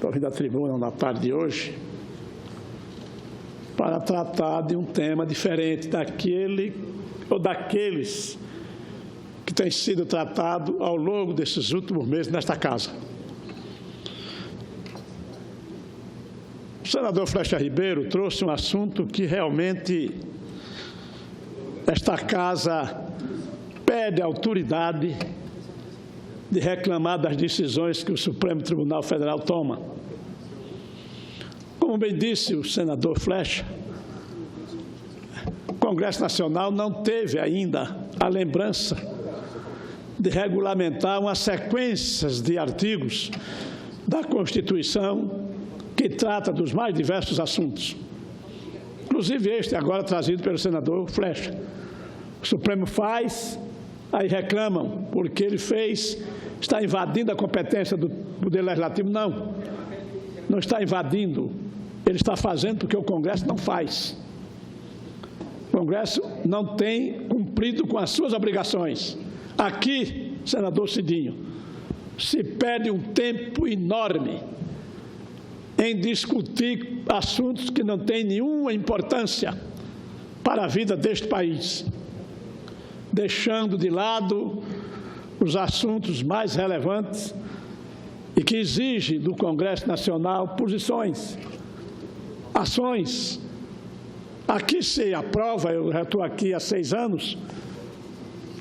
estou vindo à tribuna na tarde de hoje para tratar de um tema diferente daquele ou daqueles que tem sido tratado ao longo desses últimos meses nesta casa. O senador Flecha Ribeiro trouxe um assunto que realmente esta casa perde a autoridade de reclamar das decisões que o Supremo Tribunal Federal toma. Como bem disse o senador Flecha, o Congresso Nacional não teve ainda a lembrança de regulamentar uma sequência de artigos da Constituição que trata dos mais diversos assuntos. Inclusive este agora trazido pelo senador Flecha. O Supremo faz, aí reclamam, porque ele fez, está invadindo a competência do Poder Legislativo. Não, não está invadindo, ele está fazendo porque o Congresso não faz. O Congresso não tem cumprido com as suas obrigações. Aqui, senador Cidinho, se perde um tempo enorme em discutir assuntos que não têm nenhuma importância para a vida deste país, deixando de lado os assuntos mais relevantes e que exigem do Congresso Nacional posições, ações. Aqui se aprova, eu já estou aqui há 6 anos,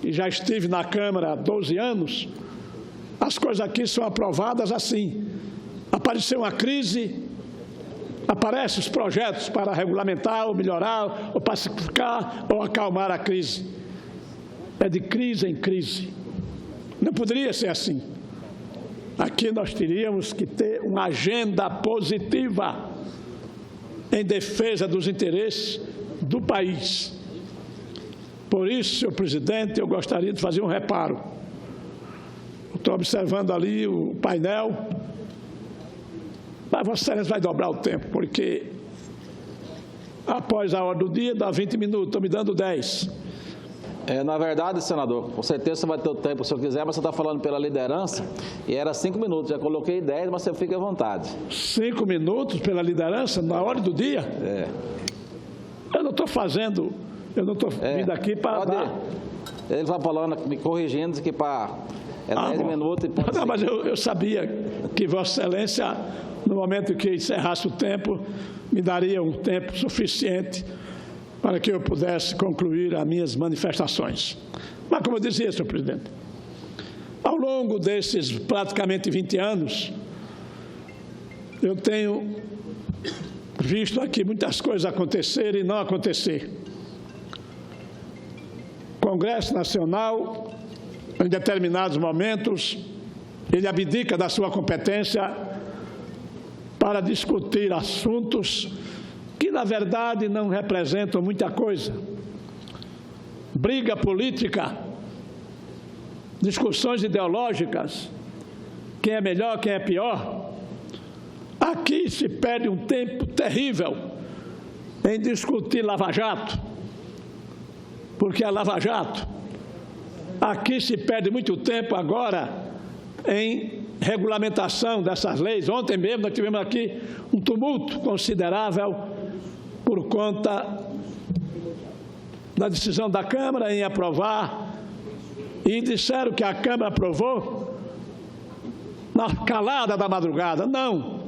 e já estive na Câmara há 12 anos, as coisas aqui são aprovadas assim. Apareceu uma crise, aparecem os projetos para regulamentar, ou melhorar, ou pacificar, ou acalmar a crise. É de crise em crise. Não poderia ser assim. Aqui nós teríamos que ter uma agenda positiva em defesa dos interesses do país. Por isso, senhor presidente, eu gostaria de fazer um reparo. Estou observando ali o painel, mas Vossa Excelência vai dobrar o tempo, porque após a hora do dia dá 20 minutos, estão me dando 10. Na verdade, senador, com certeza você vai ter o tempo se eu quiser, mas você está falando pela liderança e era 5 minutos. Já coloquei 10, mas você fica à vontade. 5 minutos pela liderança na hora do dia? É. Eu não estou fazendo, eu não estou vindo aqui para dar. Ele está falando, me corrigindo, que para 10 minutos. E não, mas eu sabia que Vossa Excelência, no momento em que encerrasse o tempo, me daria um tempo suficiente para que eu pudesse concluir as minhas manifestações. Mas, como eu dizia, senhor presidente, ao longo desses praticamente 20 anos, eu tenho visto aqui muitas coisas acontecerem e não acontecer. O Congresso Nacional, em determinados momentos, ele abdica da sua competência para discutir assuntos que, na verdade, não representam muita coisa. Briga política, discussões ideológicas, quem é melhor, quem é pior. Aqui se perde um tempo terrível em discutir Lava Jato, porque a Lava Jato, aqui se perde muito tempo agora em regulamentação dessas leis. Ontem mesmo nós tivemos aqui um tumulto considerável por conta da decisão da Câmara em aprovar, e disseram que a Câmara aprovou na calada da madrugada. Não.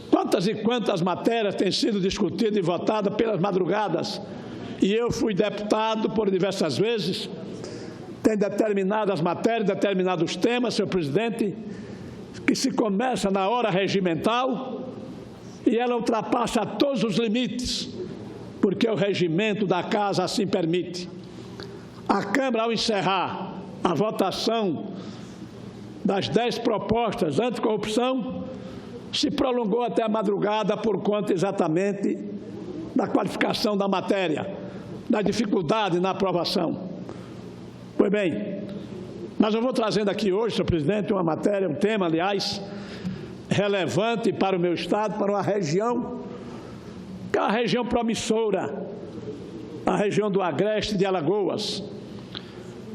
Quantas e quantas matérias têm sido discutidas e votadas pelas madrugadas? E eu fui deputado por diversas vezes, tem determinadas matérias, determinados temas, senhor presidente, que se começa na hora regimental e ela ultrapassa todos os limites, porque o regimento da Casa assim permite. A Câmara, ao encerrar a votação das 10 propostas anticorrupção, se prolongou até a madrugada por conta exatamente da qualificação da matéria, da dificuldade na aprovação. Pois bem, mas eu vou trazendo aqui hoje, senhor presidente, uma matéria, um tema, aliás, relevante para o meu estado, para uma região, que é uma região promissora, a região do Agreste de Alagoas.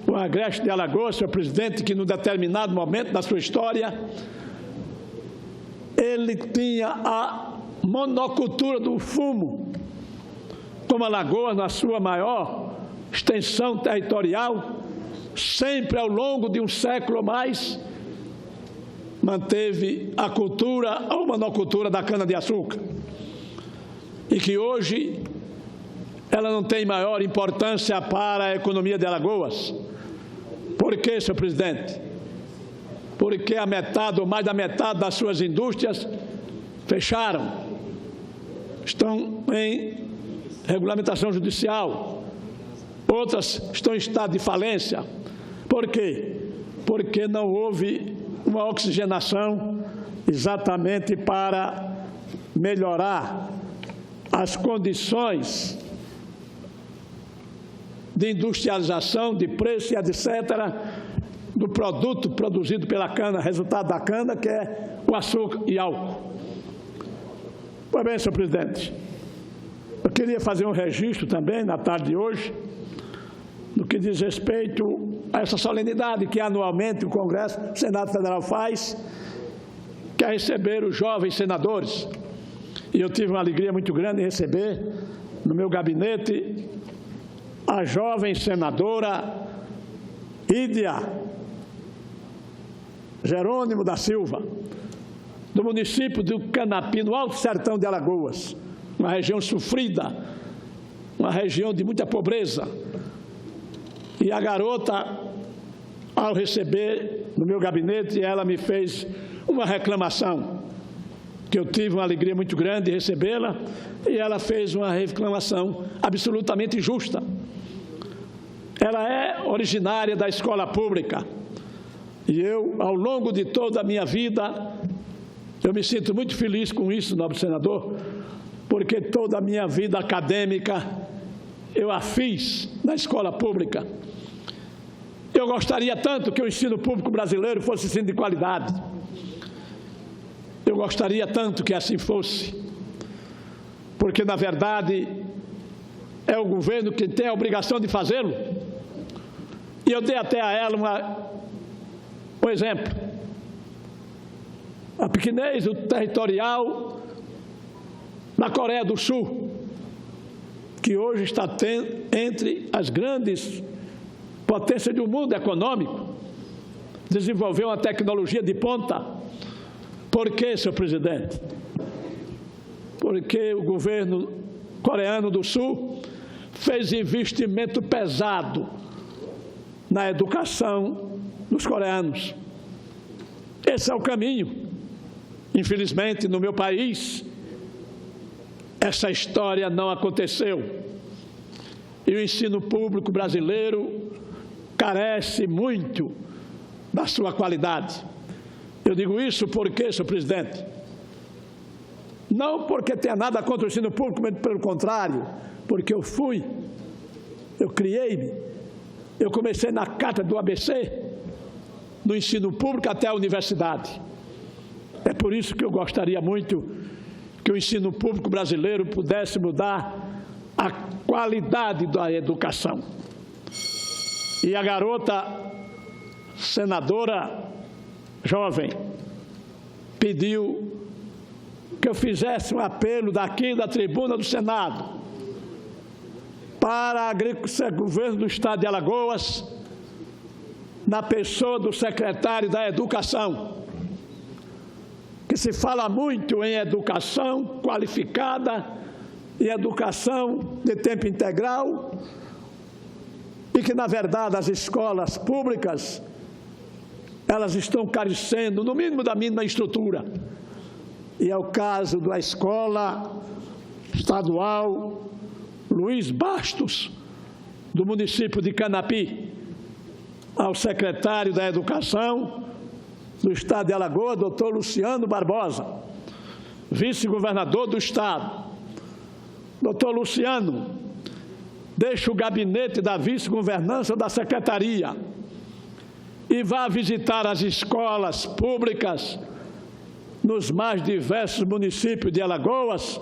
O Agreste de Alagoas, senhor presidente, que num determinado momento da sua história ele tinha a monocultura do fumo, como Alagoas, na sua maior extensão territorial, sempre ao longo de um século ou mais, manteve a cultura ou monocultura da cana-de-açúcar. E que hoje ela não tem maior importância para a economia de Alagoas. Por quê, senhor presidente? Porque a metade ou mais da metade das suas indústrias fecharam, estão em regulamentação judicial, outras estão em estado de falência. Por quê? Porque não houve uma oxigenação exatamente para melhorar as condições de industrialização, de preço e etc., do produto produzido pela cana, resultado da cana, que é o açúcar e álcool. Pois bem, senhor presidente, eu queria fazer um registro também, na tarde de hoje, no que diz respeito a essa solenidade que anualmente o Congresso, o Senado Federal faz, que é receber os jovens senadores. E eu tive uma alegria muito grande em receber no meu gabinete a jovem senadora Ídia Jerônimo da Silva, do município do Canapi, no Alto Sertão de Alagoas, uma região sofrida, uma região de muita pobreza. E a garota, ao receber no meu gabinete, ela me fez uma reclamação, que eu tive uma alegria muito grande de recebê-la, e ela fez uma reclamação absolutamente justa. Ela é originária da escola pública, e eu, ao longo de toda a minha vida, eu me sinto muito feliz com isso, nobre senador, porque toda a minha vida acadêmica eu a fiz na escola pública. Eu gostaria tanto que o ensino público brasileiro fosse ensino de qualidade. Eu gostaria tanto que assim fosse, porque, na verdade, é o governo que tem a obrigação de fazê-lo. E eu dei até a ela um exemplo. A pequenez do territorial na Coreia do Sul, que hoje está entre as grandes potências do mundo econômico, desenvolveu uma tecnologia de ponta. Por quê, senhor presidente? Porque o governo coreano do Sul fez investimento pesado na educação dos coreanos. Esse é o caminho. Infelizmente, no meu país, essa história não aconteceu. E o ensino público brasileiro carece muito da sua qualidade. Eu digo isso porque, senhor presidente, não porque tenha nada contra o ensino público, mas pelo contrário, porque eu criei-me, eu comecei na cátedra do ABC, no ensino público até a universidade. É por isso que eu gostaria muito que o ensino público brasileiro pudesse mudar a qualidade da educação. E a garota senadora jovem pediu que eu fizesse um apelo daqui da tribuna do Senado para o governo do Estado de Alagoas, na pessoa do secretário da Educação, que se fala muito em educação qualificada e educação de tempo integral, e que, na verdade, as escolas públicas, elas estão carecendo, no mínimo, da mínima estrutura. E é o caso da Escola Estadual Luiz Bastos, do município de Canapi, ao secretário da Educação do Estado de Alagoas, doutor Luciano Barbosa, vice-governador do Estado. Doutor Luciano, deixe o gabinete da vice-governança da Secretaria e vá visitar as escolas públicas nos mais diversos municípios de Alagoas.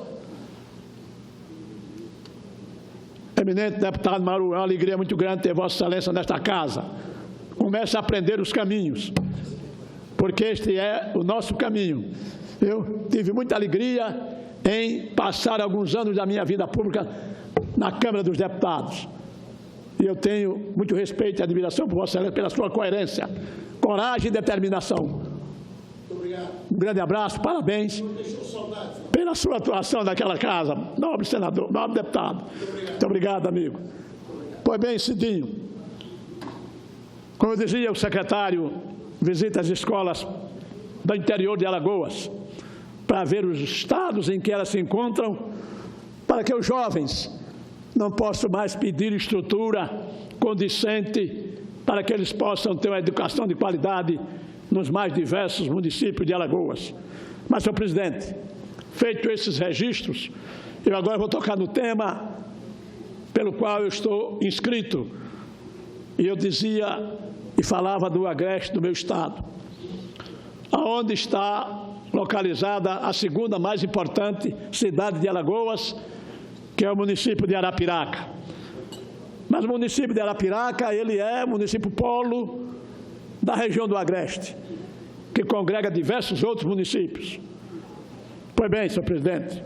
Eminente deputado Maru, é uma alegria muito grande ter Vossa Excelência nesta casa. Comece a aprender os caminhos, porque este é o nosso caminho. Eu tive muita alegria em passar alguns anos da minha vida pública na Câmara dos Deputados. E eu tenho muito respeito e admiração por Vossa Excelência pela sua coerência, coragem e determinação. Um grande abraço, parabéns pela sua atuação naquela casa, nobre senador, nobre deputado. Muito obrigado, amigo. Pois bem, Cidinho, como eu dizia, o secretário visita as escolas do interior de Alagoas para ver os estados em que elas se encontram, para que os jovens não possam mais pedir estrutura condizente para que eles possam ter uma educação de qualidade nos mais diversos municípios de Alagoas. Mas, senhor presidente, feito esses registros, eu agora vou tocar no tema pelo qual eu estou inscrito. E eu dizia e falava do Agreste do meu estado, aonde está localizada a segunda mais importante cidade de Alagoas, que é o município de Arapiraca. Mas o município de Arapiraca, ele é município polo da região do Agreste, que congrega diversos outros municípios. Pois bem, senhor presidente,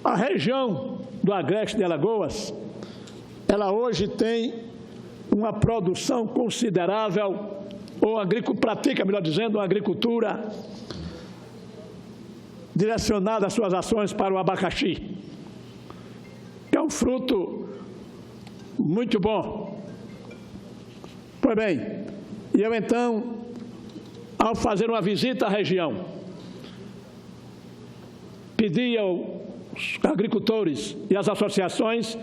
a região do Agreste de Alagoas, ela hoje tem uma produção considerável, ou pratica, melhor dizendo, uma agricultura direcionada as suas ações para o abacaxi, que é um fruto muito bom. Pois bem, e eu então, ao fazer uma visita à região, pedi aos agricultores e às associações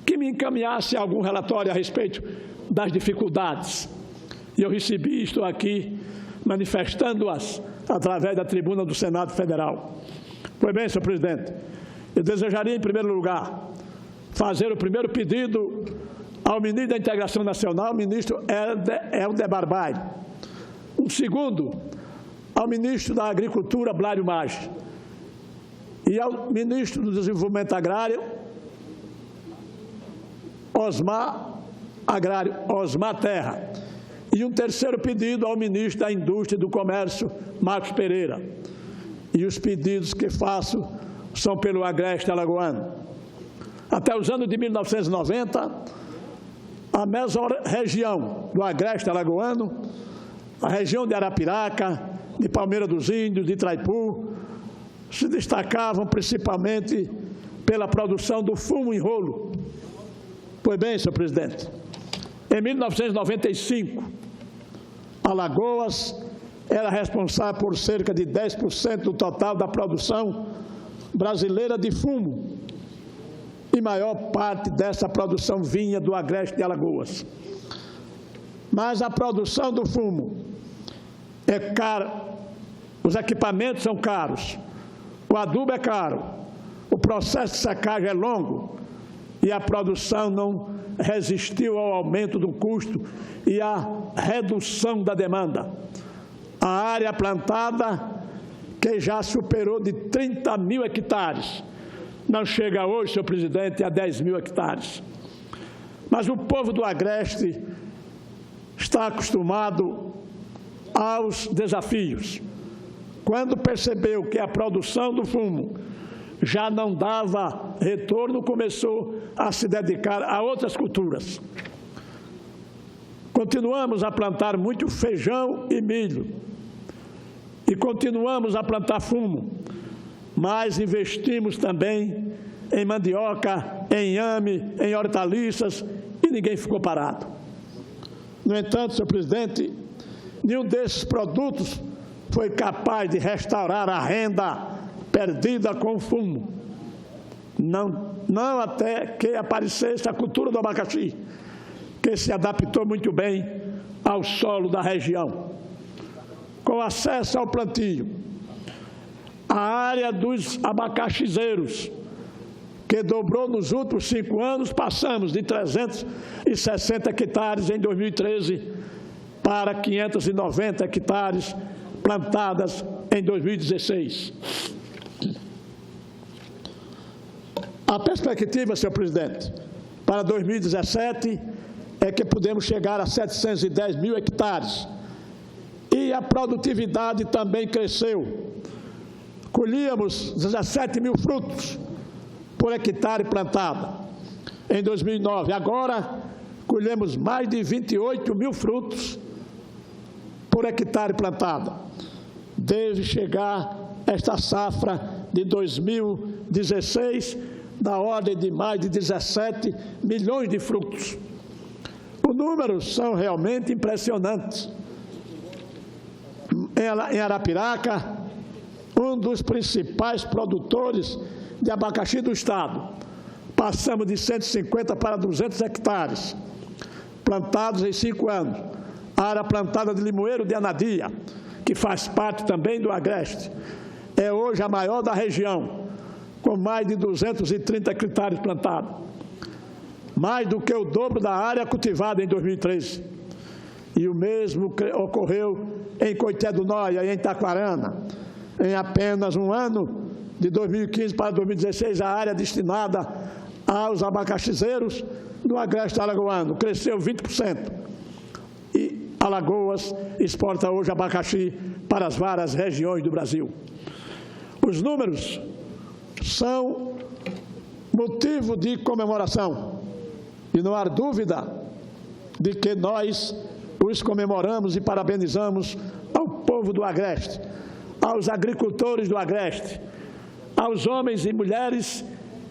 que me encaminhassem algum relatório a respeito das dificuldades. E eu recebi, estou aqui manifestando-as através da tribuna do Senado Federal. Pois bem, senhor presidente, eu desejaria, em primeiro lugar, fazer o primeiro pedido ao ministro da Integração Nacional, o ministro Helder Barbalho. Um segundo, ao ministro da Agricultura, Blário Maggi. E ao ministro do Desenvolvimento Agrário, Osmar Terra. E um terceiro pedido ao ministro da Indústria e do Comércio, Marcos Pereira. E os pedidos que faço são pelo Agreste alagoano. Até os anos de 1990, a mesorregião do Agreste alagoano, a região de Arapiraca, de Palmeira dos Índios, de Itraipu, se destacavam principalmente pela produção do fumo em rolo. Pois bem, senhor presidente, em 1995, Alagoas era responsável por cerca de 10% do total da produção brasileira de fumo, e maior parte dessa produção vinha do Agreste de Alagoas. Mas a produção do fumo é cara, os equipamentos são caros, o adubo é caro, o processo de secagem é longo e a produção não resistiu ao aumento do custo e à redução da demanda. A área plantada, que já superou de 30 mil hectares, não chega hoje, senhor presidente, a 10 mil hectares. Mas o povo do Agreste está acostumado aos desafios. Quando percebeu que a produção do fumo já não dava retorno, começou a se dedicar a outras culturas. Continuamos a plantar muito feijão e milho. E continuamos a plantar fumo, mas investimos também em mandioca, em inhame, em hortaliças, e ninguém ficou parado. No entanto, senhor presidente, nenhum desses produtos foi capaz de restaurar a renda perdida com o fumo. Não até que aparecesse a cultura do abacaxi, que se adaptou muito bem ao solo da região. Com acesso ao plantio, a área dos abacaxizeiros, que dobrou nos últimos 5 anos, passamos de 360 hectares em 2013 para 590 hectares plantadas em 2016. A perspectiva, senhor presidente, para 2017 é que podemos chegar a 710 mil hectares E a produtividade também cresceu. Colhíamos 17 mil frutos por hectare plantado em 2009. Agora, colhemos mais de 28 mil frutos por hectare plantado. Deve chegar esta safra de 2016 da ordem de mais de 17 milhões de frutos. Os números são realmente impressionantes. Em Arapiraca, um dos principais produtores de abacaxi do estado, passamos de 150 para 200 hectares, plantados em 5 anos. A área plantada de limoeiro de Anadia, que faz parte também do Agreste, é hoje a maior da região, com mais de 230 hectares plantados, mais do que o dobro da área cultivada em 2013. E o mesmo ocorreu em Coité do Nóia e em Taquarana. Em apenas um ano, de 2015 para 2016, a área destinada aos abacaxizeiros do Agreste Alagoano cresceu 20%. E Alagoas exporta hoje abacaxi para as várias regiões do Brasil. Os números são motivo de comemoração. E não há dúvida de que nós os comemoramos e parabenizamos ao povo do Agreste, aos agricultores do Agreste, aos homens e mulheres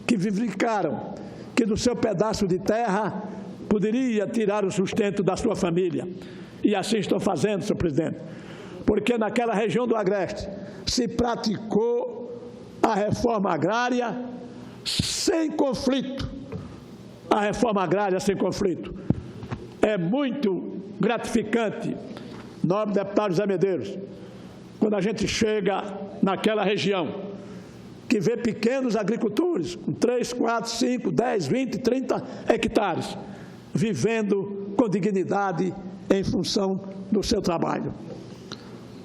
que vivificaram, que do seu pedaço de terra poderia tirar o sustento da sua família. E assim estão fazendo, senhor presidente, porque naquela região do Agreste se praticou a reforma agrária sem conflito. A reforma agrária sem conflito. É muito gratificante, nobre deputado José Medeiros, quando a gente chega naquela região, que vê pequenos agricultores, com 3, 4, 5, 10, 20, 30 hectares, vivendo com dignidade em função do seu trabalho.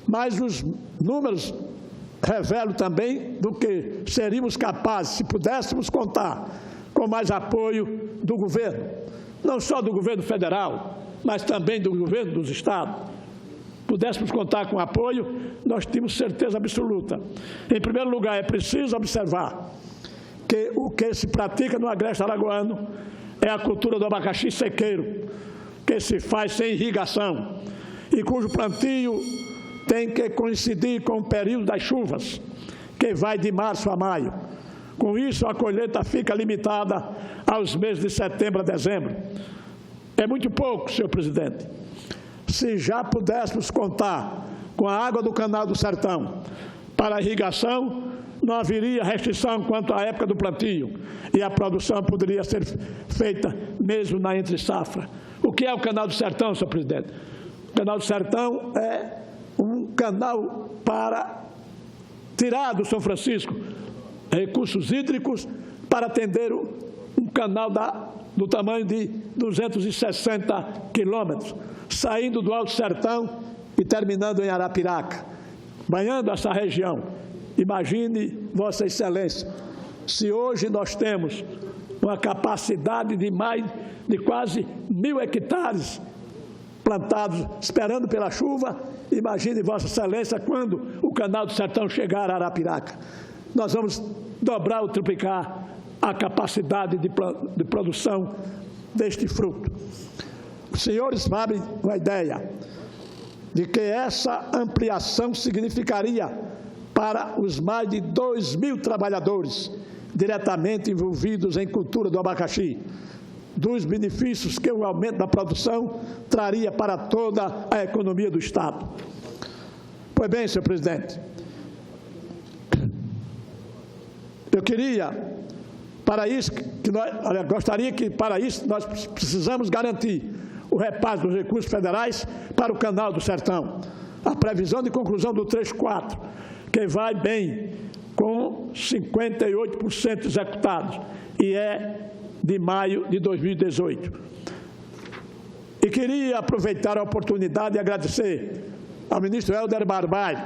Mas os números revelam também do que seríamos capazes, se pudéssemos contar com mais apoio do governo, não só do governo federal, mas também do governo dos estados. Pudéssemos contar com apoio, nós tínhamos certeza absoluta. Em primeiro lugar, é preciso observar que o que se pratica no Agreste Alagoano é a cultura do abacaxi sequeiro, que se faz sem irrigação e cujo plantio tem que coincidir com o período das chuvas, que vai de março a maio. Com isso, a colheita fica limitada aos meses de setembro a dezembro. É muito pouco, senhor presidente. Se já pudéssemos contar com a água do Canal do Sertão para a irrigação, não haveria restrição quanto à época do plantio e a produção poderia ser feita mesmo na entre-safra. O que é o Canal do Sertão, senhor presidente? O Canal do Sertão é um canal para tirar do São Francisco recursos hídricos para atender um canal do tamanho de 260 quilômetros, saindo do Alto Sertão e terminando em Arapiraca, banhando essa região. Imagine, Vossa Excelência, se hoje nós temos uma capacidade de mais de quase 1.000 hectares plantados, esperando pela chuva, imagine, Vossa Excelência, quando o Canal do Sertão chegar a Arapiraca. Nós vamos dobrar ou triplicar a capacidade de produção deste fruto. Os senhores sabem uma ideia de que essa ampliação significaria para os mais de 2.000 trabalhadores diretamente envolvidos em cultura do abacaxi, dos benefícios que o aumento da produção traria para toda a economia do Estado. Pois bem, senhor presidente, eu queria, para isso, gostaria que para isso nós precisamos garantir o repasse dos recursos federais para o Canal do Sertão. A previsão de conclusão do trecho 4, que vai bem, com 58% executados, e é de maio de 2018. E queria aproveitar a oportunidade e agradecer ao ministro Helder Barbalho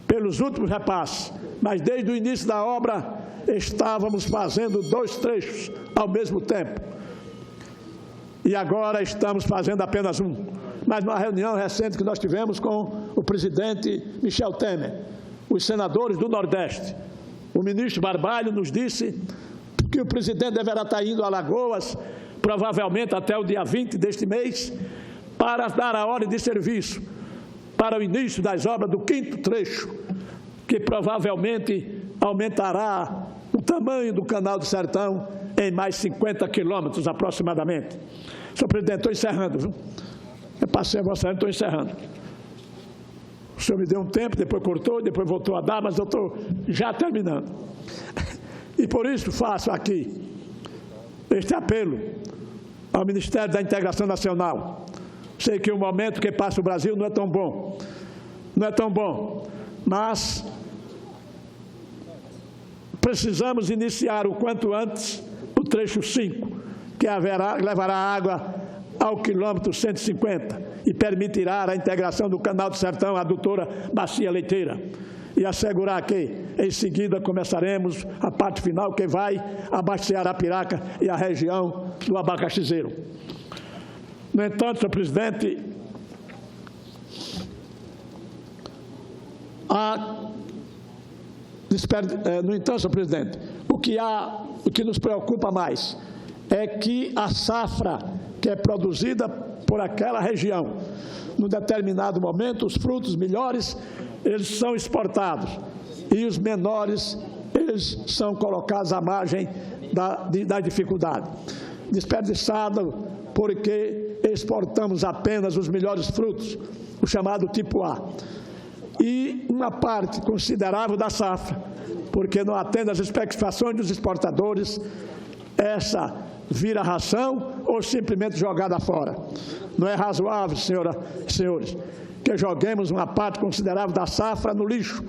pelos últimos repasses, mas desde o início da obra estávamos fazendo 2 trechos ao mesmo tempo. E agora estamos fazendo apenas um. mas numa reunião recente que nós tivemos com o presidente Michel Temer, os senadores do Nordeste. O ministro Barbalho nos disse que o presidente deverá estar indo a Alagoas, provavelmente até o dia 20 deste mês, para dar a ordem de serviço para o início das obras do 5º trecho, que provavelmente aumentará o tamanho do Canal do Sertão em mais 50 quilômetros aproximadamente. Senhor presidente, estou encerrando, viu? Eu passei a vossa, estou encerrando. O senhor me deu um tempo, depois cortou, depois voltou a dar, mas eu estou já terminando. E por isso faço aqui este apelo ao Ministério da Integração Nacional. Sei que o momento que passa o Brasil não é tão bom, mas precisamos iniciar o quanto antes o trecho 5, que levará água ao quilômetro 150 e permitirá a integração do Canal do Sertão à adutora Bacia Leiteira. E assegurar que, em seguida, começaremos a parte final, que vai abastecer Arapiraca e a região do Abacaxizeiro. No entanto, senhor presidente, o que nos preocupa mais é que a safra que é produzida por aquela região, num determinado momento, os frutos melhores, eles são exportados, e os menores, eles são colocados à margem da dificuldade. Desperdiçado porque exportamos apenas os melhores frutos, o chamado tipo A. E uma parte considerável da safra, porque não atende às expectações dos exportadores, essa vira ração ou simplesmente jogada fora. Não é razoável, senhoras e senhores, que joguemos uma parte considerável da safra no lixo,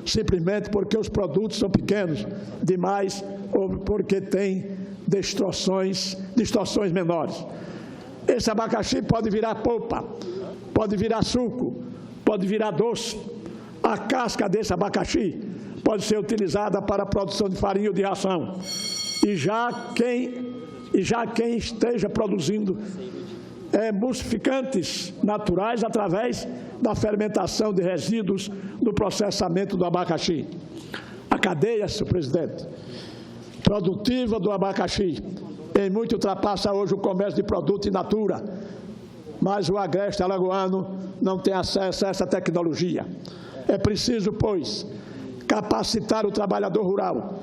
simplesmente porque os produtos são pequenos demais ou porque tem distorções menores. Esse abacaxi pode virar polpa, pode virar suco, pode virar doce. A casca desse abacaxi pode ser utilizada para a produção de farinha ou de ração. E já quem esteja produzindo emulsificantes naturais através da fermentação de resíduos no processamento do abacaxi. A cadeia, senhor presidente, produtiva do abacaxi, em muito ultrapassa hoje o comércio de produto in natura, mas o agreste alagoano não tem acesso a essa tecnologia. É preciso, pois, capacitar o trabalhador rural,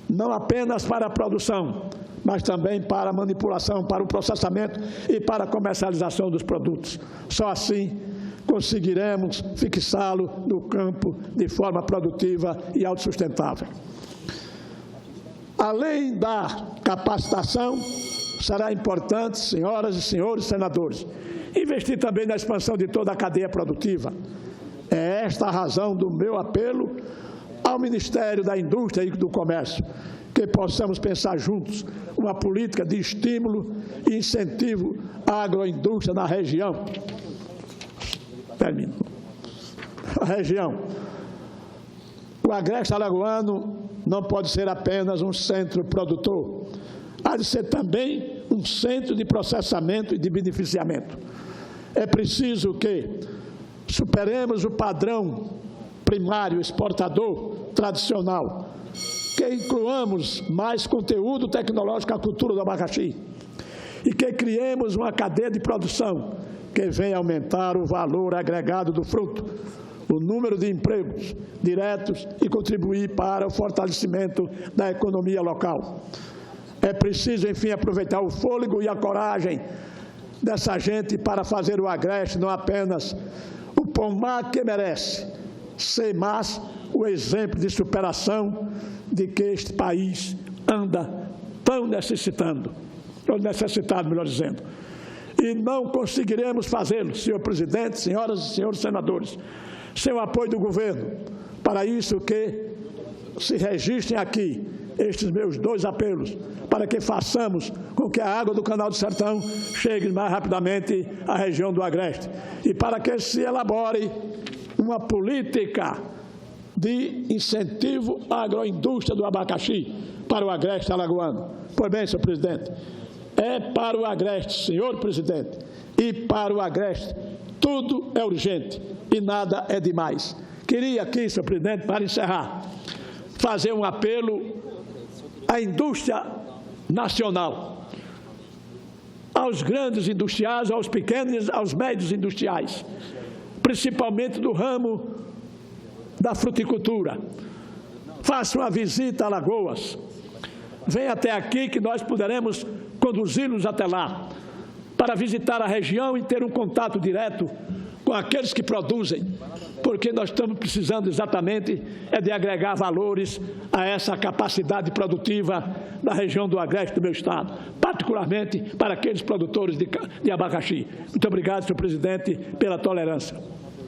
não apenas para a produção, mas também para a manipulação, para o processamento e para a comercialização dos produtos. Só assim conseguiremos fixá-lo no campo de forma produtiva e autossustentável. Além da capacitação, será importante, senhoras e senhores senadores, investir também na expansão de toda a cadeia produtiva. É esta a razão do meu apelo ao Ministério da Indústria e do Comércio, que possamos pensar juntos uma política de estímulo e incentivo à agroindústria na região. Termino. A região. O agreste alagoano não pode ser apenas um centro produtor, há de ser também um centro de processamento e de beneficiamento. É preciso que superemos o padrão primário exportador tradicional, que incluamos mais conteúdo tecnológico à cultura do abacaxi e que criemos uma cadeia de produção que venha aumentar o valor agregado do fruto, o número de empregos diretos e contribuir para o fortalecimento da economia local. É preciso, enfim, aproveitar o fôlego e a coragem dessa gente para fazer o agreste não apenas o pomar que merece, ser mais o exemplo de superação de que este país anda tão necessitado, melhor dizendo. E não conseguiremos fazê-lo, senhor presidente, senhoras e senhores senadores, sem o apoio do governo. Para isso que se registrem aqui estes meus dois apelos, para que façamos com que a água do Canal do Sertão chegue mais rapidamente à região do agreste e para que se elabore uma política de incentivo à agroindústria do abacaxi para o agreste alagoano. Pois bem, senhor presidente, é para o agreste, senhor presidente, e para o agreste tudo é urgente e nada é demais. Queria aqui, senhor presidente, para encerrar, fazer um apelo à indústria nacional, aos grandes industriais, aos pequenos, aos médios industriais, principalmente do ramo da fruticultura. Faça uma visita a Alagoas, venha até aqui que nós poderemos conduzi-los até lá, para visitar a região e ter um contato direto com aqueles que produzem, porque nós estamos precisando exatamente de agregar valores a essa capacidade produtiva da região do Agreste do meu Estado, particularmente para aqueles produtores de abacaxi. Muito obrigado, senhor presidente, pela tolerância.